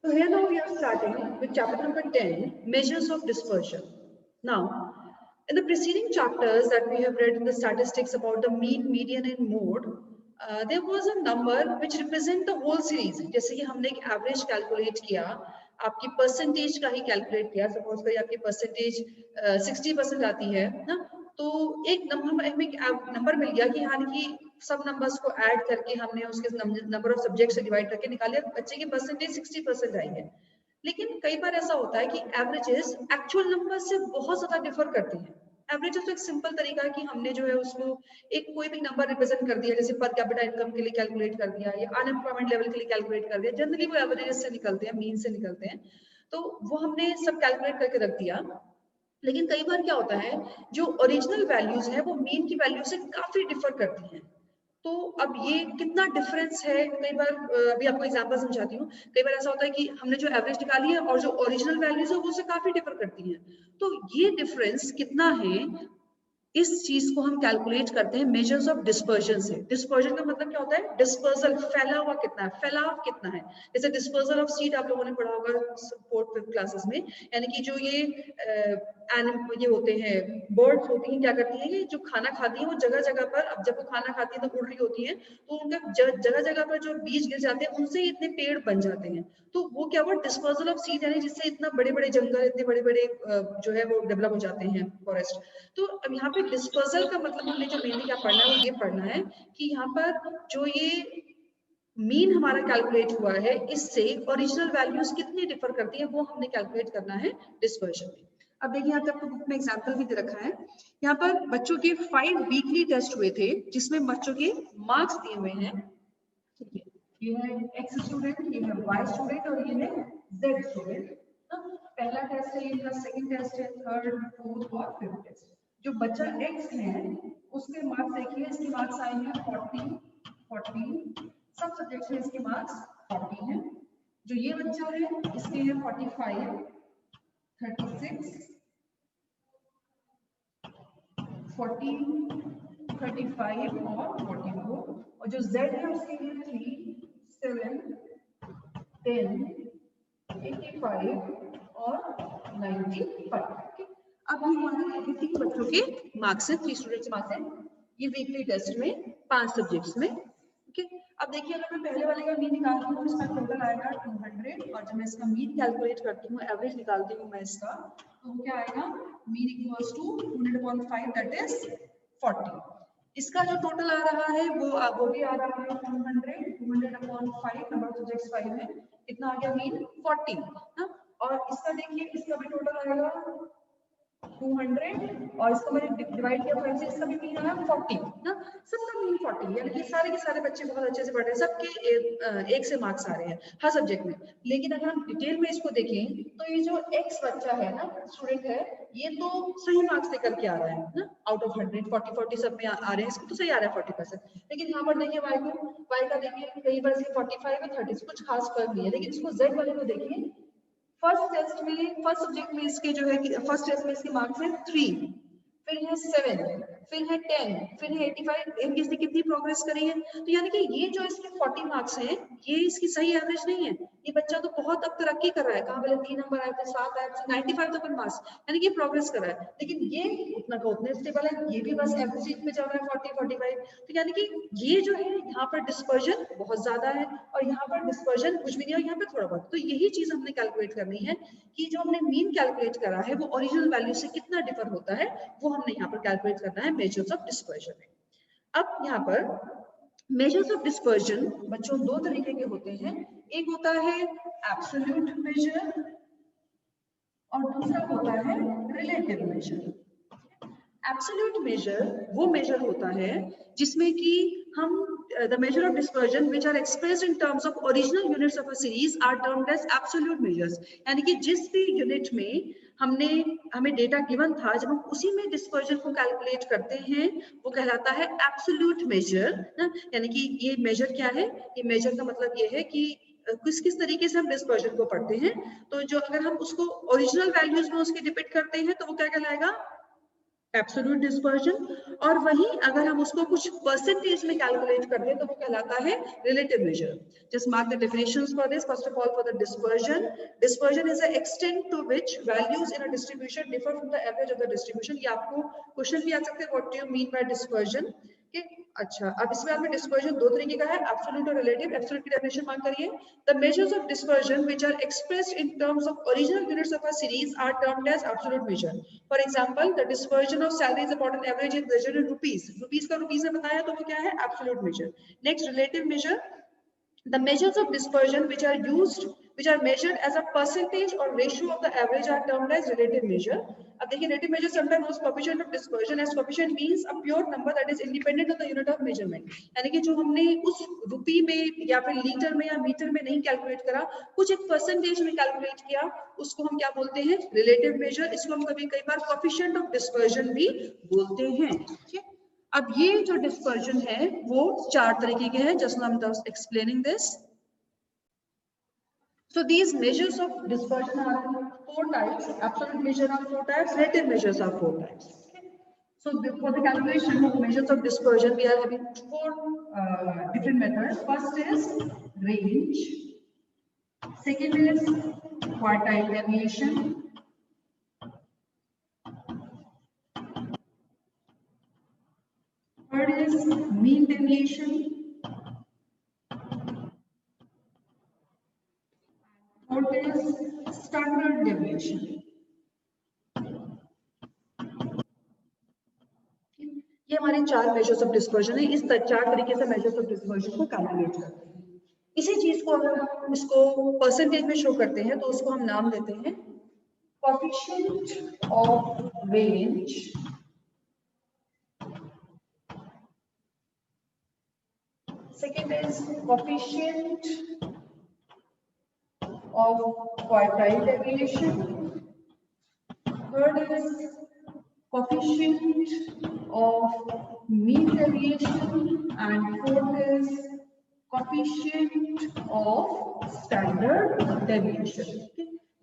So here now we are starting with chapter number 10, measures of dispersion. Now, in the preceding chapters that we have read in the statistics about the mean, median and mode, there was a number which represent the whole series. जैसे कि हमने एक average calculate किया, आपकी percentage का ही calculate किया, suppose करिए आपकी percentage 60% आती है ना, तो एक नंबर मिल गया कि यानी कि सब नंबर्स को ऐड करके हमने उसके नंबर ऑफ सब्जेक्ट से डिवाइड करके निकाले, बच्चे की परसेंटेज 60% आई है। लेकिन कई बार ऐसा होता है कि एवरेजेस एक्चुअल नंबर से बहुत ज्यादा डिफर करती हैं। एवरेजेस तो एक सिंपल तरीका है कि हमने जो है उसको एक कोई भी नंबर रिप्रेजेंट कर दिया, जैसे पर कैपिटा इनकम के लिए कैलकुलेट कर दिया या अनएम्प्लॉयमेंट लेवल के लिए कैलकुलेट कर दिया, जनरली वो एवरेजेस से निकलते हैं, मीन से निकलते हैं, तो वो हमने सब कैलकुलेट करके रख दिया। लेकिन कई बार क्या होता है, जो ओरिजिनल वैल्यूज है वो मीन की वैल्यू से काफी डिफर करती हैं। तो अब ये कितना डिफरेंस है, कई बार अभी आपको एग्जांपल समझाती हूँ। कई बार ऐसा होता है कि हमने जो एवरेज निकाली है और जो ओरिजिनल वैल्यूज है वो उससे काफी डिफर करती हैं। तो ये डिफरेंस कितना है, इस चीज को हम कैलकुलेट करते हैं मेजर्स ऑफ डिस्पर्जन से। डिस्पर्जन का मतलब क्या होता है, डिस्पर्सल, फैला हुआ कितना है, फैलाव कितना है। जैसे डिस्पर्सल ऑफ सीड आप लोगों ने पढ़ा होगा फोर्थ फिफ्थ क्लासेस में, यानी कि जो ये होते हैं, बर्ड्स होती हैं, क्या करती हैं, ये जो खाना खाती हैं वो जगह जगह पर, अब जब वो खाना खाती है तो उड़ रही होती है, तो उनका जगह जगह पर जो बीज गिर जाते हैं उनसे इतने पेड़ बन जाते हैं। तो वो क्या हुआ, डिस्पर्सल ऑफ सीड, यानी जिससे इतना बड़े बड़े जंगल, इतने बड़े बड़े जो है वो डेवलप हो जाते हैं, फॉरेस्ट। तो अब यहाँ पे डिस्पर्सल का मतलब हमने जो मेनली क्या पढ़ना है वो ये पढ़ना है कि यहाँ पर जो ये मीन हमारा कैलकुलेट हुआ है, इससे ओरिजिनल वैल्यूज कितनी डिफर करती है वो हमने कैलकुलेट करना है डिस्पर्शन में। अब देखिए यहाँ पे आपको बुक में एग्जांपल भी दे रखा है। यहाँ पर बच्चों के 5 वीकली टेस्ट हुए थे, जिसमें बच्चों के मार्क्स दिए हुए हैं। ठीक है, ये है एक्स स्टूडेंट, ये है वाई स्टूडेंट और ये है जेड स्टूडेंट। पहला टेस्ट है, ये सेकंड टेस्ट है, थर्ड, फोर्थ और फिफ्थ टेस्ट। जो बच्चा एक्स है उसके मार्क्स देखिए, इसके मार्क्स आए हैं 40, सब सब्जेक्ट्स में इसके मार्क्स 40 हैं। जो ये बच्चा है इसके हैं 45, 36, 40, 35 और 44, और जो Z है उसके लिए 3, 7, 10, 85 और 95। अब ये 3 बच्चों के मार्क्स हैं, 3 स्टूडेंट्स मार्क्स हैं ये वीकली टेस्ट में 5 सब्जेक्ट्स में। ओके, अब देखिए अगर मैं पहले वाले का मीन निकालती हूँ, इसका टोटल आएगा 200, और जब मैं इसका मीन कैलकुलेट करती हूँ, एवरेज निकालती हूँ मैं इसका, तो क्या आएगा, mean equals to 200/5 that is 40। इसका जो टोटल आ रहा है वो भी आ रहा है 200/5, नंबर ऑफ सब्जेक्ट्स 5 है, कितना आ गया मीन 40 ना। और इसका देखिए, इसका भी टोटल आएगा 200 और इसको मैंने डिवाइड किया 5 से, इसका भी मीन आया 40 ना। सबका मीन 40, यानी कि सारे के सारे बच्चे बहुत अच्छे से पढ़ रहे हैं, सबके एक से मार्क्स आ रहे हैं हर सब्जेक्ट में। लेकिन अगर हम डिटेल में इसको देखें तो ये जो एक्स बच्चा है ना, स्टूडेंट है, ये तो सही मार्क्स लेकर के आ रहा है ना, आउट ऑफ 100 40 सब में आ रहे हैं, इसको तो सही आ रहा है 40%। लेकिन यहाँ पर देखिए वाई का देखिए, कई बार 45 है 30, कुछ खास फर्क नहीं है। लेकिन इसको जेड वाले को देखिए, फर्स्ट टेस्ट में, फर्स्ट सब्जेक्ट में इसके जो है, फर्स्ट टेस्ट में इसके मार्क्स है 3, फिर है 7, फिर है 10, फिर है 85। इसने कितनी प्रोग्रेस करी है, तो यानी कि ये जो इसके 40 मार्क्स हैं, ये इसकी सही एवरेज नहीं है। ये बच्चा तो बहुत अब तरक्की कर रहा है, कहाँ पहले 3 नंबर आए थे, 7 आए थे, 95 तक मार्क्स, यानी कि प्रोग्रेस कर रहा है। लेकिन ये उतना का उतने स्टेबल है, ये भी बस एवरेज में चल रहा है 40-45। तो यानी कि ये जो है यहाँ पर डिस्पर्जन बहुत ज्यादा है और यहाँ पर डिस्पर्जन कुछ भी नहीं है, और यहाँ पे थोड़ा बहुत। तो यही चीज हमने कैलकुलेट करनी है कि जो हमने मीन कैलकुलेट करा है वो ओरिजिनल वैल्यू से कितना डिफर होता है, वो हमने यहाँ पर कैलकुलेट करना है मेजर्स ऑफ डिस्पर्जन में। अब यहाँ पर मेजर्स ऑफ डिस्पर्जन बच्चों 2 तरीके के होते हैं, एक होता है एब्सोल्यूट मेजर और दूसरा होता है रिलेटिव मेजर। एब्सोल्यूट मेजर वो मेजर होता है जिसमें कि हम the measure of dispersion which are expressed in terms of original units of a series are termed as absolute measures। यानी कि जिस भी यूनिट में हमें डेटा गिवन था, जब हम उसी में डिस्पर्जन को कैलकुलेट करते हैं वो कहलाता है एब्सोल्यूट मेजर ना। यानी कि ये मेजर क्या है, ये मेजर का मतलब ये है कि किस तरीके से हम डिस्पर्जन को पढ़ते हैं। तो जो अगर हम उसको ओरिजिनल वैल्यूज में उसके डिपिक्ट करते हैं तो वो क्या कहलाएगा, एब्सोल्यूट डिस्पर्जन, और वहीं अगर हम उसको कुछ परसेंटेज में कैलकुलेट कर दें तो वो कहलाता है relative measure. Just mark the definitions for this. First of all, for the dispersion is the extent to which values in a distribution differ from the average of the distribution. ये आपको question भी आ सकते हैं, what do you mean by dispersion. अच्छा, अब इसमें आपने डिस्पर्जन दो तरीके का है, एब्सोल्यूट और रिलेटिव. एब्सोल्यूट की डेफिनेशन मार्क करिए. The measures of dispersion which are expressed in terms of original units of a series are termed as absolute measure. For example, the dispersion of salaries upon an average is measured in rupees. Rupees का rupees में बताया तो वो क्या है, absolute measure. Next, relative measure. The measures of dispersion which are measured as a percentage or ratio of the average are termed as relative measure. अब देखिए, relative measure sometimes knows coefficient of dispersion, as coefficient means a pure number that is independent of the unit of measurement. यानी कि जो हमने उस रुपये में या फिर लीटर में या मीटर में नहीं कैलकुलेट करा, कुछ एक परसेंटेज में कैलकुलेट किया, उसको हम क्या बोलते हैं, रिलेटिव मेजर. इसको हम कभी कई बार coefficient of dispersion भी बोलते हैं. ठीक है. अब ये जो डिस्पर्जन है वो चार तरीके के हैं. Just now I am explaining this. So these measures of dispersion are four types. Absolute measure are four types. Relative measures are four types. Okay. So for the calculation of measures of dispersion, we are having four different methods. First is range. Second is quartile deviation. Third is mean deviation. Fourth is standard deviation. ये हमारे चार measures of dispersion है. इस चार तरीके से measures of dispersion को calculate करते हैं. इसी चीज को अगर हम इसको परसेंटेज में शो करते हैं तो उसको हम नाम देते हैं coefficient of range. Second is coefficient of quartile deviation. Third is coefficient of mean deviation, and fourth is coefficient of standard deviation.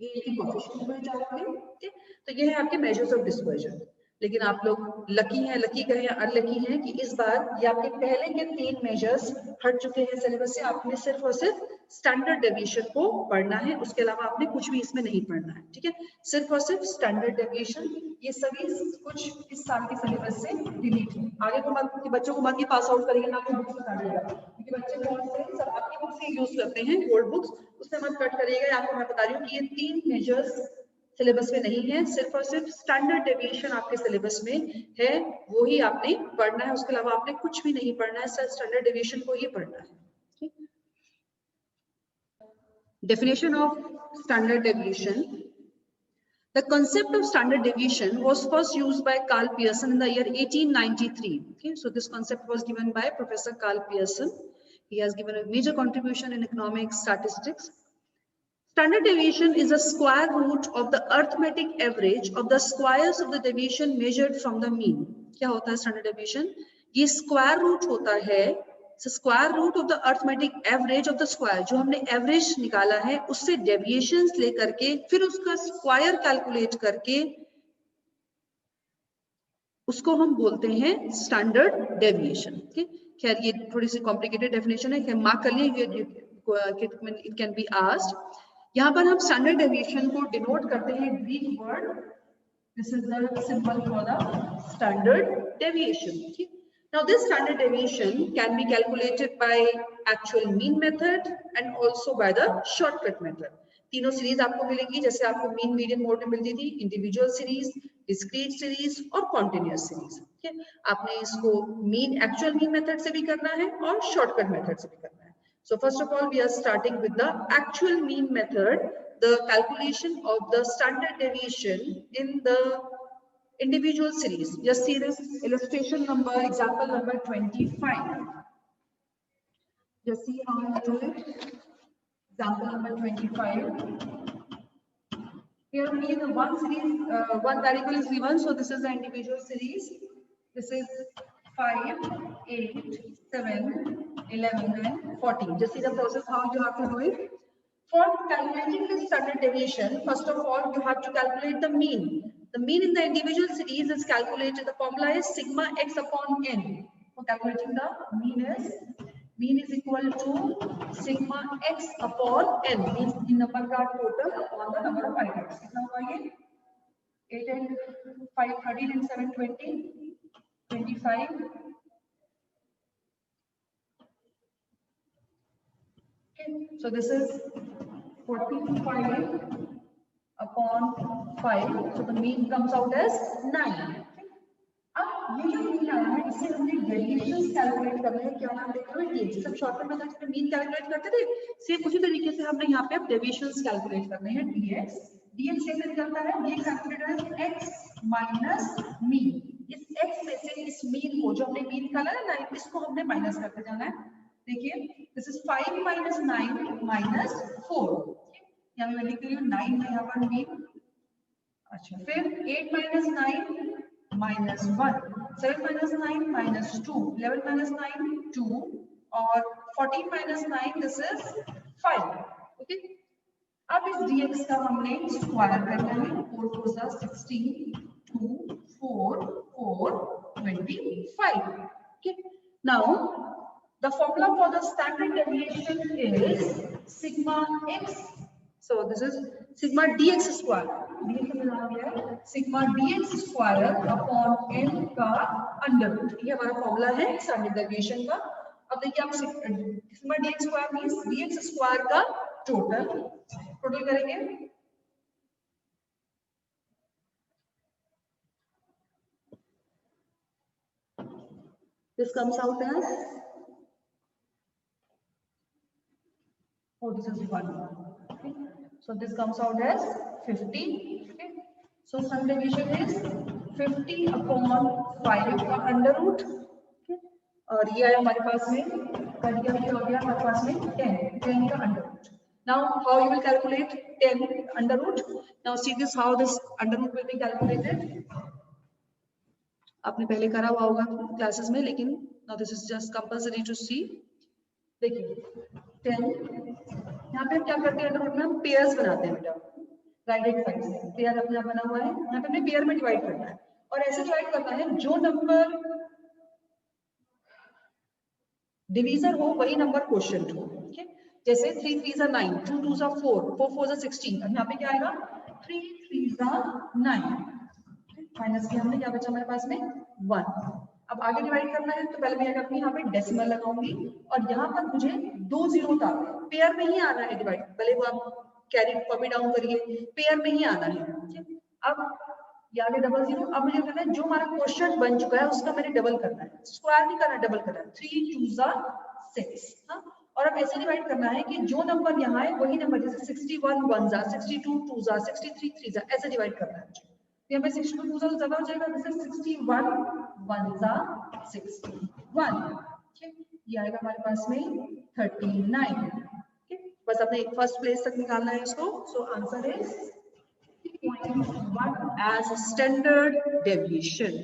ये coefficient में जाओगे. तो ये है आपके measures of dispersion. लेकिन आप लोग लकी हैं, लकी कहें या अनलकी हैं कि इस बार ये आपके पहले के तीन मेजर्स हट चुके हैं सिलेबस से. आपने सिर्फ और सिर्फ स्टैंडर्ड डेविएशन को पढ़ना है, उसके अलावा आपने कुछ भी इसमें नहीं पढ़ना है. ठीक है, सिर्फ और सिर्फ स्टैंडर्ड डेविएशन. ये सभी कुछ इस साल के सिलेबस से डिलीट है. आगे को मत कि बच्चों को मत ही पास आउट करेंगे ना, आपको बुक्स बता देगा, क्योंकि बच्चे बहुत से सब आपकी बुक्स ही यूज करते हैं, ओल्ड बुक्स, उससे मत कट करिएगा. आपको मैं बता रही हूँ कि ये तीन मेजर्स सिलेबस में नहीं है. सिर्फ और सिर्फ स्टैंडर्ड डेविएशन आपके सिलेबस में है, वो ही आपने पढ़ना है. उसके अलावा आपने कुछ भी नहीं पढ़ना है, सिर्फ स्टैंडर्ड डेविएशन को ही पढ़ना है. Definition of standard deviation. The concept of standard deviation was first used by Carl Pearson in the year 1893. Okay, so this concept was given by Professor Carl Pearson. He has given a major contribution in economic statistics. Standard deviation is a square root of the arithmetic average of the squares of the deviation measured from the mean. क्या होता है standard deviation? ये square root होता है, square root of the arithmetic average of the square. जो हमने average निकाला है उससे deviations लेकर के फिर उसका square calculate करके उसको हम बोलते हैं standard deviation. Okay? खैर ये थोड़ी सी complicated definition है, मार्क कर लिए, it can be asked. यहाँ पर हम स्टैंडर्ड डेविएशन को डिनोट करते हैं Greek word. This is the symbol for the standard deviation. Now this standard deviation can be calculated by actual mean method and also by the shortcut method. तीनों series आपको मिलेंगी, जैसे आपको mean median mode में मिलती थी, individual series, discrete series और continuous series. ठीक है, आपने इसको मीन एक्चुअल मीन मेथड से भी करना है और शॉर्टकट मेथड से भी करना है. So first of all, we are starting with the actual mean method, the calculation of the standard deviation in the individual series. Just see this illustration number, example number 25. Just see how I do it. Example number 25. Here we have one series, one variable is given, so this is the individual series. This is 5, 8, 7, 11 and 14. Just see the process how you have to do it. For calculating the standard deviation, first of all you have to calculate the mean. The mean in the individual series is calculated. The formula is sigma x upon n. For calculating the mean is equal to sigma x upon n. Means in number का total upon the number of items. कितना होगा ये? 8 and 5, 13 and 7, 20, 25. Okay, so this is 45 upon 5. So the mean comes out as 9. अब ये जो mean आया है इससे हमने डेविएशंस कैलकुलेट करने हैं. क्या नाम देखा है ये सब शॉर्टकट में जैसे मीन कैलकुलेट करते थे सेम उसी तरीके से हमने यहाँ पे अब डेविएशंस कैलकुलेट करने हैं. dx कैसे निकलता है? dx कैलकुलेटेड है x माइनस मीन. इस x में से इस मीन को जो हमने मीन निकाला ना 9 इसको हमने माइनस करते जाना है. देखिए दिस इज 5 माइनस 9 माइनस 4. यहाँ मैं लिख रही हूँ 9 है यहाँ पर मीन. अच्छा फिर 8 minus 9 minus 1, 7 minus 9 minus 2, 11 minus 9 2 और 14 minus 9 this is 5. ओके अब इस dx का हमने स्क्वायर करना है. 4 4 जा 16 2 4 4 25. Okay, now the formula for the standard deviation is sigma x. So this is sigma dx square. dx का नाम क्या है? sigma dx square upon n का अंडर रूट. ये हमारा फॉर्मूला है स्टैंडर्ड डेविएशन का. अब देखिए आप sigma dx square means dx square का टोटल करेंगे. This comes out as this is 1. Okay. So this comes out as 50. Okay. So some division is 50 upon 5 का अंडर रूट. Okay. और ये आया हमारे पास में कर दिया हो गया हमारे पास में 10 का under root. Now how you will calculate 10 under root? Now see this how this under root will be calculated. आपने पहले करा हुआ होगा क्लासेस में लेकिन now this is just compulsory to see. देखिए 10 यहाँ पे हम क्या करते हैं अंडर रूट में हम पेयर्स बनाते हैं बेटा. राइट हैंड साइड से पेयर अपने आप बना हुआ है. यहाँ पे हमें पेयर में डिवाइड करना है और ऐसे डिवाइड करना है जो नंबर डिवीजर हो वही नंबर क्वोशिएंट हो. okay? जैसे 3 3 9, 2 2 4, 4 4 16. अब यहाँ पे क्या आएगा 3 3 9 माइनस किया हमने. क्या बचा हमारे पास में 1. अब आगे डिवाइड करना है तो पहले मैं क्या करूंगी यहाँ पे डेसिमल लगाऊंगी और यहाँ पर मुझे 2 जीरो था पेयर में ही आना है डिवाइड. पहले वो आप कैरी कॉपी डाउन करिए पेयर में ही आना है. अब ये आगे डबल जीरो. अब मुझे करना है जो हमारा क्वोशिएंट बन चुका है उसका मैंने डबल करना है. स्क्वायर नहीं करना डबल करना है. 3 2 6. हाँ और अब ऐसे डिवाइड करना है कि जो नंबर यहाँ है वही नंबर जैसे 61 1 जा 62 2 जा 63 3 जा ऐसे डिवाइड करना है. यहाँ पे 62 2 जा ज्यादा हो जाएगा. जैसे 61 1 जा 61. ये आएगा हमारे पास में 39. बस अपने फर्स्ट प्लेस तक निकालना है इसको. So answer is 3.1 as standard deviation.